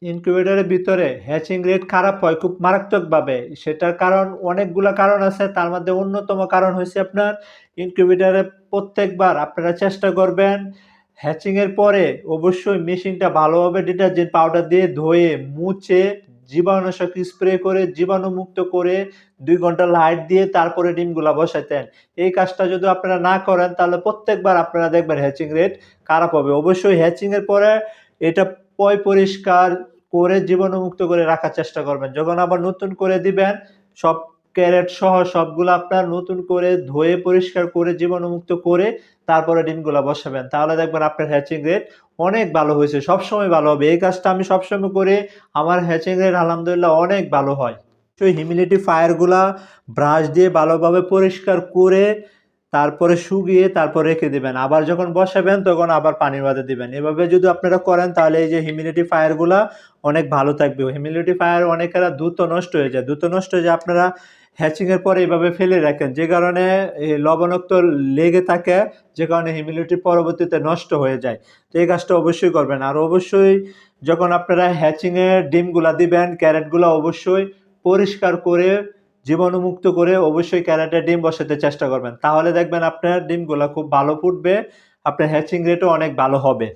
ইনকিউবেটরের ভিতরে hatching rate খারাপ হয় খুব মারাত্মকভাবে। সেটার কারণ অনেকগুলা কারণ আছে। তার মধ্যে অন্যতম কারণ হইছে আপনার ইনকিউবেটরে প্রত্যেকবার আপনারা চেষ্টা করবেন হ্যাচিং এর পরে অবশ্যই মেশিনটা ভালোভাবে ডিটারজেন্ট পাউডার দিয়ে ধুয়ে, মুছে, জীবাণুনাশক স্প্রে করে, জীবাণুমুক্ত করে ২ ঘন্টা লাইট দিয়ে তারপরে ডিমগুলা বসাইতেন। এই কাজটা যদি আপনারা না করেন তাহলে প্রত্যেকবার আপনারা দেখবেন হ্যাচিং রেট খারাপ হবে। অবশ্যই হ্যাচিং এর পরে এটা পরিষ্কার করে জীবাণুমুক্ত করে রাখার চেষ্টা করবেন। যখন আবার নতুন করে দিবেন, সব ক্যারেট সহ সবগুলা আপনার নতুন করে ধুয়ে পরিষ্কার করে জীবাণুমুক্ত করে তারপরে ডিমগুলা বসাবেন। তাহলে দেখবেন আপনার হ্যাচিং রেট অনেক ভালো হইছে। সবসময় ভালো হবে। এই কাজটা আমি সবসময় করি। আমার হ্যাচিং রেট আলহামদুলিল্লাহ অনেক ভালো হয়। তো হিউমিডিফায়ার গুলা ব্রাশ দিয়ে ভালোভাবে পরিষ্কার করে তারপরে শুকিয়ে তারপর রেখে দিবেন। আবার যখন বসাবেন তখন আবার পানির মধ্যে দিবেন। এভাবে যদি আপনারা করেন তাহলে এই যে হিউমিডিফায়ার গুলা অনেক ভালো থাকবে। হিউমিডিফায়ার অনেকেরা দ্রুত নষ্ট হয়ে যায়। দ্রুত নষ্ট হয়ে যায় আপনারা হ্যাচিং এর পরে এভাবে ফেলে রাখেন। যে কারণে লবণাক্ত লেগে থাকে, যে কারণে হিউমিডিটি পরবর্তীতে নষ্ট হয়ে যায়। তো এই কাজটা অবশ্যই করবেন। আর অবশ্যই যখন আপনারা হ্যাচিং এর ডিমগুলা দিবেন, ক্যারেটগুলা অবশ্যই পরিষ্কার করে জীবাণুমুক্ত করে অবশ্যই ক্যারেটে ডিম বসাতে চেষ্টা করবেন। তাহলে দেখবেন আপনার ডিমগুলা খুব ভালো ফুটবে, আপনার হ্যাচিং রেটও অনেক ভালো হবে।